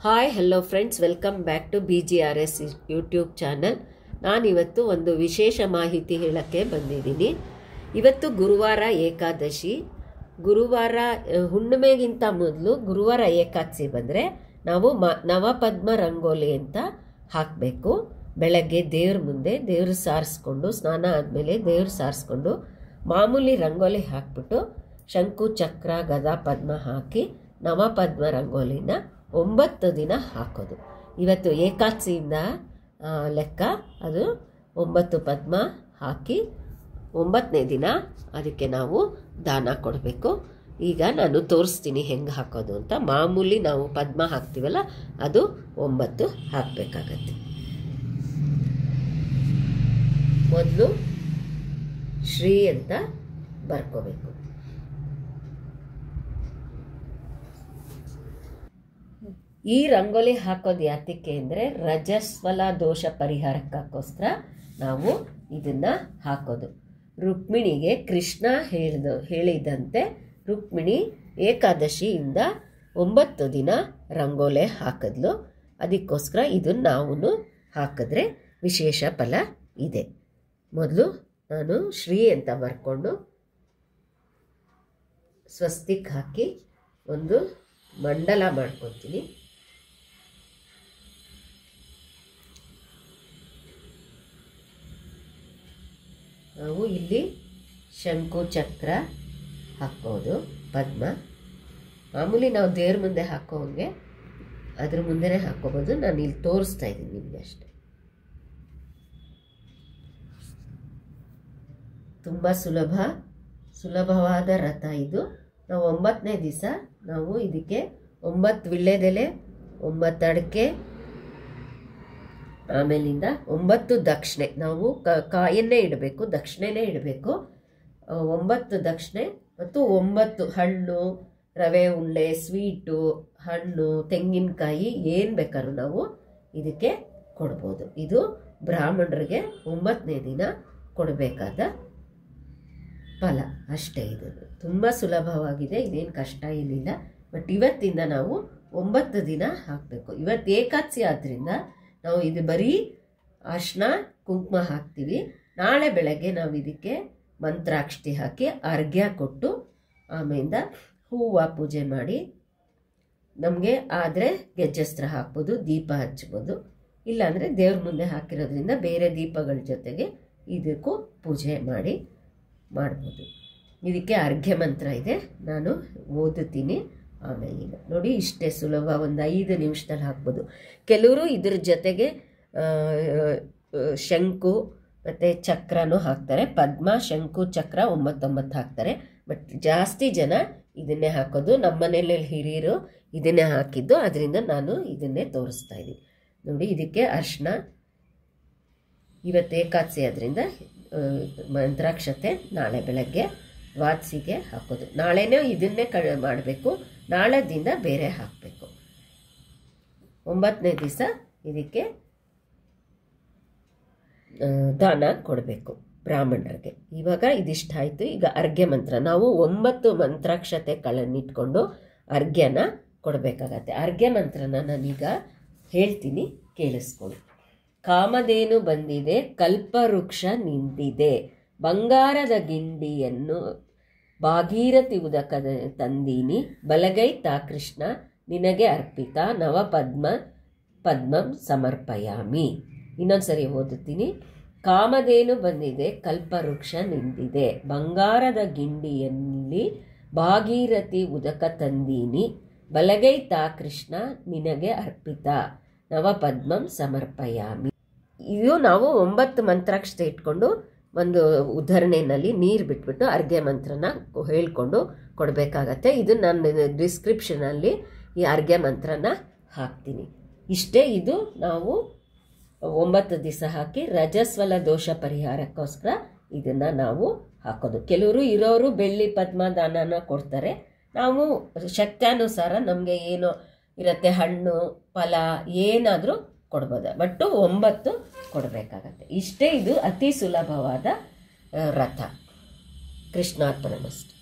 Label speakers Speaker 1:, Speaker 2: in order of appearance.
Speaker 1: Hi hello friends, welcome back to BGRS YouTube channel. ನಾನಿವತ್ತು ಒಂದು ವಿಶೇಷ ಮಾಹಿತಿ ಹೇಳೋಕ್ಕೆ ಬಂದಿದ್ದೀನಿ. ಇವತ್ತು ಗುರುವಾರ ಏಕಾದಶಿ. ಗುರುವಾರ ಹುಣ್ಣಿಮೆಗಿಂತ ಮೊದಲು ಗುರುವಾರ ಏಕಾದಶಿ ಬಂದರೆ ನಾವು ನವಪದ್ಮ ರಂಗೋಲಿ ಅಂತ ಹಾಕಬೇಕು. ಬೆಳಗ್ಗೆ ದೇವ್ರ ಮುಂದೆ ದೇವ್ರು ಸಾರಿಸ್ಕೊಂಡು, ಸ್ನಾನ ಆದಮೇಲೆ ದೇವ್ರು ಸಾರಿಸ್ಕೊಂಡು ಮಾಮೂಲಿ ರಂಗೋಲಿ ಹಾಕ್ಬಿಟ್ಟು ಶಂಕು ಚಕ್ರ ಗದಾ ಪದ್ಮ ಹಾಕಿ ನವಪದ್ಮ ರಂಗೋಲಿನ 9 ದಿನ ಹಾಕೋದು. ಇವತ್ತು ಏಕಾದಶಿಯಿಂದ ಲೆಕ್ಕ ಅದು 9 ಪದ್ಮ ಹಾಕಿ 9ನೇ ದಿನ ಅದಕ್ಕೆ ನಾವು ದಾನ ಕೊಡಬೇಕು. ಈಗ ನಾನು ತೋರಿಸ್ತೀನಿ ಹೆಂಗೆ ಹಾಕೋದು ಅಂತ. ಮಾಮೂಲಿ ನಾವು ಪದ್ಮ ಹಾಕ್ತೀವಲ್ಲ ಅದು 9 ಹಾಕಬೇಕಾಗತ್ತೆ. ಮೊದಲು ಶ್ರೀ ಅಂತ ಬರ್ಕೋಬೇಕು. ಈ ರಂಗೋಲಿ ಹಾಕೋದು ಯಾತಕ್ಕೆ ಅಂದರೆ ರಜಸ್ವಲ ದೋಷ ಪರಿಹಾರಕ್ಕೋಸ್ಕರ ನಾವು ಇದನ್ನು ಹಾಕೋದು. ರುಕ್ಮಿಣಿಗೆ ಕೃಷ್ಣ ಹೇಳಿದಂತೆ ರುಕ್ಮಿಣಿ ಏಕಾದಶಿಯಿಂದ 9 ದಿನ ರಂಗೋಲೆ ಹಾಕಿದ್ಲು. ಅದಕ್ಕೋಸ್ಕರ ಇದನ್ನು ನಾವು ಹಾಕಿದ್ರೆ ವಿಶೇಷ ಫಲ ಇದೆ. ಮೊದಲು ನಾನು ಶ್ರೀ ಅಂತ ಬರ್ಕೊಂಡು ಸ್ವಸ್ತಿಕ್ ಹಾಕಿ ಒಂದು ಮಂಡಲ ಮಾಡ್ಕೊತೀನಿ. ನಾವು ಇಲ್ಲಿ ಶಂಕು ಚಕ್ರ ಹಾಕೋದು, ಪದ್ಮ ಮಾಮೂಲಿ ನಾವು ದೇವ್ರ ಮುಂದೆ ಹಾಕೋಂಗೆ ಅದ್ರ ಮುಂದೆನೇ ಹಾಕೋಬೋದು. ನಾನು ಇಲ್ಲಿ ತೋರಿಸ್ತಾ ಇದ್ದೀನಿ ನಿಮಗೆ ಅಷ್ಟೆ. ತುಂಬ ಸುಲಭವಾದ ರಥ ಇದು. ನಾವು 9ನೇ ದಿವಸ ನಾವು ಇದಕ್ಕೆ 9 ವಿಳ್ಳೆದೆಲೆ, 9 ಅಡಿಕೆ, ಆಮೇಲಿಂದ 9 ದಕ್ಷಿಣೆ. ನಾವು ಕಾಯನ್ನೇ ಇಡಬೇಕು, ದಕ್ಷಿಣೆನೇ ಇಡಬೇಕು. 9 ದಕ್ಷಿಣೆ ಮತ್ತು 9 ಹಣ್ಣು, ರವೆ ಉಂಡೆ, ಸ್ವೀಟು, ಹಣ್ಣು, ತೆಂಗಿನಕಾಯಿ ಏನು ಬೇಕಾದ್ರೂ ನಾವು ಇದಕ್ಕೆ ಕೊಡ್ಬೋದು. ಇದು ಬ್ರಾಹ್ಮಣರಿಗೆ 9ನೇ ದಿನ ಕೊಡಬೇಕಾದ ಫಲ ಅಷ್ಟೇ. ಇದು ತುಂಬ ಸುಲಭವಾಗಿದೆ, ಇದೇನು ಕಷ್ಟ ಏನಿಲ್ಲ. ಬಟ್ ಇವತ್ತಿಂದ ನಾವು 9 ದಿನ ಹಾಕಬೇಕು. ಇವತ್ತು ಏಕಾದಶಿ ಆದ್ದರಿಂದ ನಾವು ಇದು ಬರೀ ಅರ್ಶಿನ ಕುಂಕುಮ ಹಾಕ್ತೀವಿ. ನಾಳೆ ಬೆಳಗ್ಗೆ ನಾವು ಇದಕ್ಕೆ ಮಂತ್ರಾಕ್ಷತೆ ಹಾಕಿ ಅರ್ಘ್ಯ ಕೊಟ್ಟು ಆಮೇಲಿಂದ ಹೂವು ಪೂಜೆ ಮಾಡಿ, ನಮಗೆ ಆದರೆ ಗೆಜ್ಜಸ್ತ್ರ ಹಾಕ್ಬೋದು, ದೀಪ ಹಚ್ಬೋದು. ಇಲ್ಲಾಂದರೆ ದೇವ್ರ ಮುಂದೆ ಹಾಕಿರೋದ್ರಿಂದ ಬೇರೆ ದೀಪಗಳ ಜೊತೆಗೆ ಇದಕ್ಕೂ ಪೂಜೆ ಮಾಡ್ಬೋದು. ಇದಕ್ಕೆ ಅರ್ಘ್ಯ ಮಂತ್ರ ಇದೆ, ನಾನು ಓದುತ್ತೀನಿ. ಆಮೇಲೆ ಈಗ ನೋಡಿ, ಇಷ್ಟೇ ಸುಲಭ, ಒಂದು 5 ನಿಮಿಷದಲ್ಲಿ ಹಾಕ್ಬೋದು. ಕೆಲವರು ಇದ್ರ ಜೊತೆಗೆ ಶಂಕು ಮತ್ತು ಚಕ್ರನೂ ಹಾಕ್ತಾರೆ. ಪದ್ಮ, ಶಂಕು, ಚಕ್ರ 9 ಹಾಕ್ತಾರೆ. ಬಟ್ ಜಾಸ್ತಿ ಜನ ಇದನ್ನೇ ಹಾಕೋದು. ನಮ್ಮ ಮನೆಯಲ್ಲಿ ಹಿರಿಯರು ಇದನ್ನೇ ಹಾಕಿದ್ದು, ಅದರಿಂದ ನಾನು ಇದನ್ನೇ ತೋರಿಸ್ತಾ ಇದ್ದೀನಿ. ನೋಡಿ, ಇದಕ್ಕೆ ಅರ್ಶಿನ, ಇವತ್ತು ಏಕಾದಶಿ ಆದ್ದರಿಂದ ಮಂತ್ರಾಕ್ಷತೆ ನಾಳೆ ಬೆಳಗ್ಗೆ ದ್ವಾದಶಿಗೆ ಹಾಕೋದು. ನಾಳೆನೇ ಇದನ್ನೇ ಮಾಡಬೇಕು, ನಾಳೆದಿಂದ ಬೇರೆ ಹಾಕಬೇಕು. 9ನೇ ದಿವಸ ಇದಕ್ಕೆ ದಾನ ಕೊಡಬೇಕು ಬ್ರಾಹ್ಮಣರಿಗೆ. ಇವಾಗ ಇದಿಷ್ಟಾಯಿತು. ಈಗ ಅರ್ಘ್ಯ ಮಂತ್ರ. ನಾವು 9 ಮಂತ್ರಾಕ್ಷತೆಗಳನ್ನಿಟ್ಕೊಂಡು ಅರ್ಘ್ಯನ ಕೊಡಬೇಕಾಗತ್ತೆ. ಅರ್ಘ್ಯ ಮಂತ್ರನ ನಾನೀಗ ಹೇಳ್ತೀನಿ, ಕೇಳಿಸ್ಕೊಳ್ಳಿ. ಕಾಮಧೇನು ಬಂದಿದೆ, ಕಲ್ಪವೃಕ್ಷ ನಿಂತಿದೆ, ಬಂಗಾರದ ಗಿಂಡಿಯನ್ನು ಭಾಗೀರಥಿ ಉದಕದ ತಂದೀನಿ, ಬಲಗೈ ತಾ ಕೃಷ್ಣ ನಿನಗೆ ಅರ್ಪಿತ, ಪದ್ಮಂ ಸಮರ್ಪಯಾಮಿ. ಇನ್ನೊಂದ್ಸರಿ ಓದುತ್ತೀನಿ. ಕಾಮಧೇನು ಬಂದಿದೆ, ಕಲ್ಪವೃಕ್ಷ ನಿಂತಿದೆ, ಬಂಗಾರದ ಗಿಂಡಿಯಲ್ಲಿ ಭಾಗೀರಥಿ ಉದಕ ತಂದೀನಿ, ಬಲಗೈ ತಾ ಕೃಷ್ಣ ನಿನಗೆ ಅರ್ಪಿತ, ನವಪದ್ಮಂ ಸಮರ್ಪಯಾಮಿ. ಇದು ನಾವು 9 ಮಂತ್ರಾಕ್ಷತೆ ಇಟ್ಕೊಂಡು ಒಂದು ಉದಾಹರಣೆಯಲ್ಲಿ ನೀರು ಬಿಟ್ಬಿಟ್ಟು ಅರ್ಘ್ಯ ಮಂತ್ರನ ಹೇಳ್ಕೊಂಡು ಕೊಡಬೇಕಾಗತ್ತೆ. ಇದು ನಾನು ಡಿಸ್ಕ್ರಿಪ್ಷನಲ್ಲಿ ಈ ಅರ್ಘ್ಯ ಮಂತ್ರನ ಹಾಕ್ತೀನಿ. ಇಷ್ಟೇ. ಇದು ನಾವು 9 ದಿವಸ ಹಾಕಿ ರಜಸ್ವಲ ದೋಷ ಪರಿಹಾರಕ್ಕೋಸ್ಕರ ಇದನ್ನು ನಾವು ಹಾಕೋದು. ಕೆಲವರು ಇರೋರು ಬೆಳ್ಳಿ ಪದ್ಮ ದಾನನ ಕೊಡ್ತಾರೆ. ನಾವು ಶಕ್ತ್ಯಾನುಸಾರ ನಮಗೆ ಏನೋ ಇರುತ್ತೆ, ಹಣ್ಣು ಫಲ ಏನಾದರೂ ಕೊಡ್ಬೋದು. ಬಟ್ 9 ಕೊಡಬೇಕಾಗತ್ತೆ. ಇಷ್ಟೇ. ಇದು ಅತಿ ಸುಲಭವಾದ ರಥ. ಕೃಷ್ಣಾರ್ಪಣಮಸ್ತು.